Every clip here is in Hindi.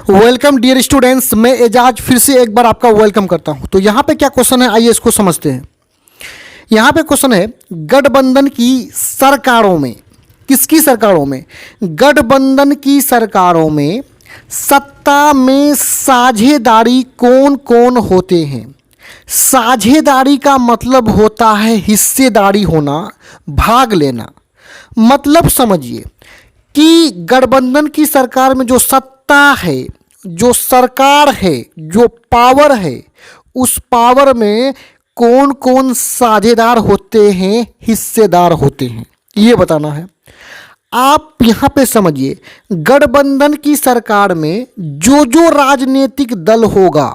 वेलकम डियर स्टूडेंट्स, मैं एजाज फिर से एक बार आपका वेलकम करता हूं। तो यहाँ पे क्या क्वेश्चन है, आइए इसको समझते हैं। यहाँ पे क्वेश्चन है, गठबंधन की सरकारों में, किसकी सरकारों में? गठबंधन की सरकारों में सत्ता में साझेदारी कौन कौन होते हैं? साझेदारी का मतलब होता है हिस्सेदारी होना, भाग लेना। मतलब समझिए कि गठबंधन की सरकार में जो सत्ता है, जो सरकार है, जो पावर है, उस पावर में कौन कौन साझेदार होते हैं, हिस्सेदार होते हैं, ये बताना है। आप यहाँ पे समझिए, गठबंधन की सरकार में जो जो राजनीतिक दल होगा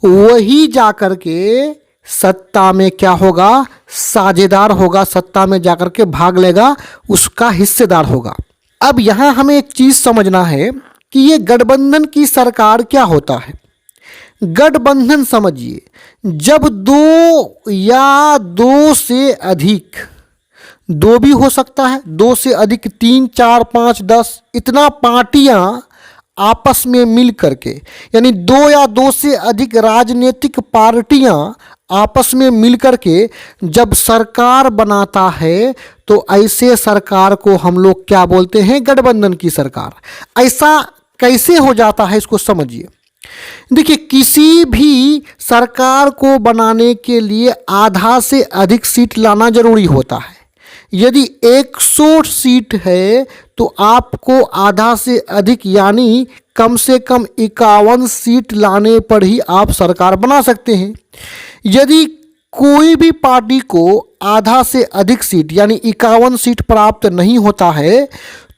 वही जाकर के सत्ता में क्या होगा, साझेदार होगा, सत्ता में जाकर के भाग लेगा, उसका हिस्सेदार होगा। अब यहाँ हमें एक चीज़ समझना है कि ये गठबंधन की सरकार क्या होता है। गठबंधन समझिए, जब दो या दो से अधिक, दो भी हो सकता है, दो से अधिक, 3, 4, 5, 10 इतना पार्टियां आपस में मिल करके, यानी दो या दो से अधिक राजनीतिक पार्टियां आपस में मिल करके जब सरकार बनाता है तो ऐसे सरकार को हम लोग क्या बोलते हैं? गठबंधन की सरकार। ऐसा कैसे हो जाता है, इसको समझिए। देखिए, किसी भी सरकार को बनाने के लिए आधा से अधिक सीट लाना जरूरी होता है। यदि 100 सीट है तो आपको आधा से अधिक यानी कम से कम 51 सीट लाने पर ही आप सरकार बना सकते हैं। यदि कोई भी पार्टी को आधा से अधिक सीट यानी 51 सीट प्राप्त नहीं होता है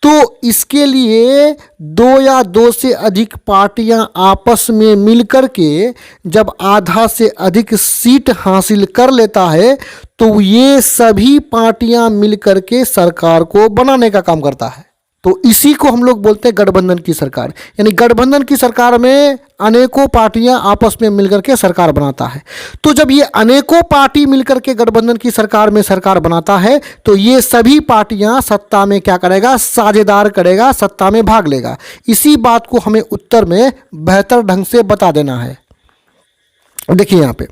तो इसके लिए दो या दो से अधिक पार्टियां आपस में मिलकर के जब आधा से अधिक सीट हासिल कर लेता है तो ये सभी पार्टियां मिलकर के सरकार को बनाने का काम करता है। तो इसी को हम लोग बोलते हैं गठबंधन की सरकार। यानी गठबंधन की सरकार में अनेकों पार्टियां आपस में मिलकर के सरकार बनाता है। तो जब ये अनेकों पार्टी मिलकर के गठबंधन की सरकार में सरकार बनाता है तो ये सभी पार्टियां सत्ता में क्या करेगा? साझेदार करेगा, सत्ता में भाग लेगा। इसी बात को हमें उत्तर में बेहतर ढंग से बता देना है। देखिए यहाँ पे,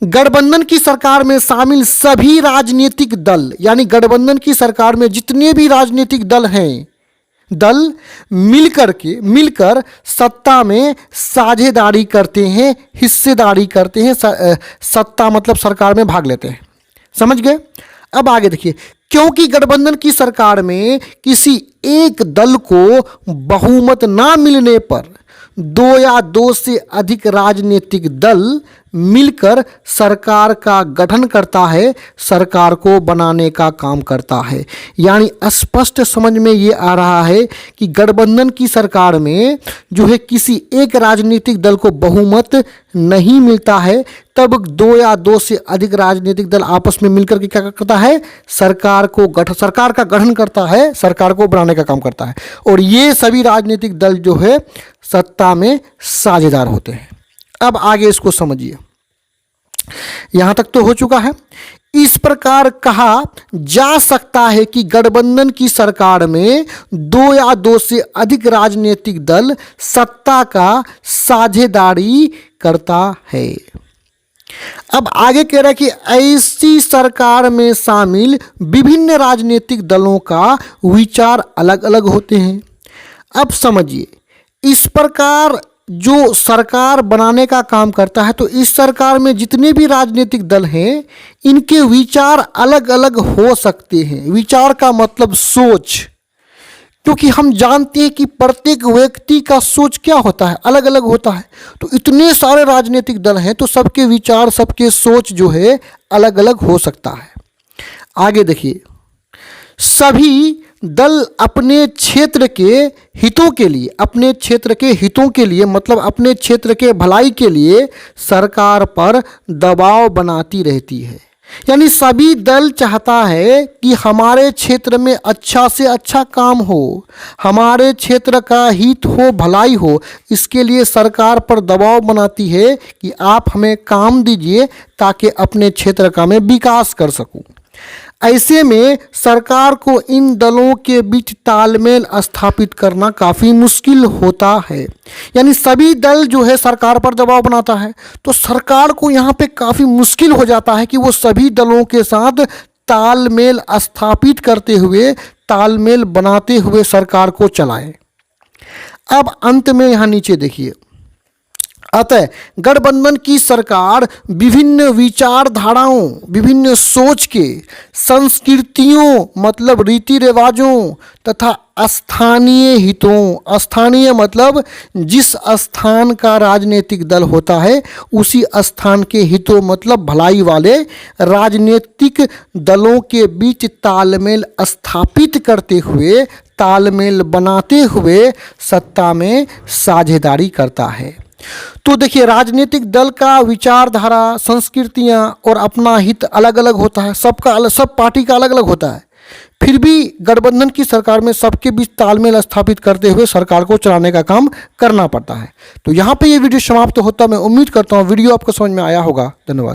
गठबंधन की सरकार में शामिल सभी राजनीतिक दल, यानी गठबंधन की सरकार में जितने भी राजनीतिक दल हैं, दल मिलकर सत्ता में साझेदारी करते हैं, हिस्सेदारी करते हैं, सत्ता मतलब सरकार में भाग लेते हैं। समझ गए? अब आगे देखिए, क्योंकि गठबंधन की सरकार में किसी एक दल को बहुमत ना मिलने पर दो या दो से अधिक राजनीतिक दल मिलकर सरकार का गठन करता है, सरकार को बनाने का काम करता है। यानी स्पष्ट समझ में ये आ रहा है कि गठबंधन की सरकार में जो है किसी एक राजनीतिक दल को बहुमत नहीं मिलता है, तब दो या दो से अधिक राजनीतिक दल आपस में मिलकर के क्या करता है? सरकार का गठन करता है, सरकार को बनाने का काम करता है। और ये सभी राजनीतिक दल जो है सत्ता में साझेदार होते हैं। अब आगे इसको समझिए, यहां तक तो हो चुका है। इस प्रकार कहा जा सकता है कि गठबंधन की सरकार में दो या दो से अधिक राजनीतिक दल सत्ता का साझेदारी करता है। अब आगे कह रहा है कि ऐसी सरकार में शामिल विभिन्न राजनीतिक दलों का विचार अलग अलग होते हैं। अब समझिए, इस प्रकार जो सरकार बनाने का काम करता है तो इस सरकार में जितने भी राजनीतिक दल हैं इनके विचार अलग अलग हो सकते हैं। विचार का मतलब सोच, क्योंकि हम जानते हैं कि प्रत्येक व्यक्ति का सोच क्या होता है? अलग अलग होता है। तो इतने सारे राजनीतिक दल हैं तो सबके विचार, सबके सोच जो है अलग अलग हो सकता है। आगे देखिए, सभी दल अपने क्षेत्र के हितों के लिए, अपने क्षेत्र के हितों के लिए मतलब अपने क्षेत्र के भलाई के लिए सरकार पर दबाव बनाती रहती है। यानी सभी दल चाहता है कि हमारे क्षेत्र में अच्छा से अच्छा काम हो, हमारे क्षेत्र का हित हो, भलाई हो। इसके लिए सरकार पर दबाव बनाती है कि आप हमें काम दीजिए ताकि अपने क्षेत्र का मैं विकास कर सकूं। ऐसे में सरकार को इन दलों के बीच तालमेल स्थापित करना काफ़ी मुश्किल होता है। यानी सभी दल जो है सरकार पर दबाव बनाता है, तो सरकार को यहाँ पे काफ़ी मुश्किल हो जाता है कि वो सभी दलों के साथ तालमेल स्थापित करते हुए, तालमेल बनाते हुए सरकार को चलाएं। अब अंत में यहाँ नीचे देखिए, अतः गठबंधन की सरकार विभिन्न विचारधाराओं, विभिन्न सोच के, संस्कृतियों मतलब रीति रिवाजों तथा स्थानीय हितों, स्थानीय मतलब जिस स्थान का राजनीतिक दल होता है उसी स्थान के हितों मतलब भलाई वाले राजनीतिक दलों के बीच तालमेल स्थापित करते हुए, तालमेल बनाते हुए सत्ता में साझेदारी करता है। तो देखिए, राजनीतिक दल का विचारधारा, संस्कृतियां और अपना हित अलग अलग होता है, सब पार्टी का अलग अलग होता है, फिर भी गठबंधन की सरकार में सबके बीच तालमेल स्थापित करते हुए सरकार को चलाने का काम करना पड़ता है। तो यहाँ पे ये वीडियो समाप्त होता है। मैं उम्मीद करता हूँ वीडियो आपको समझ में आया होगा। धन्यवाद।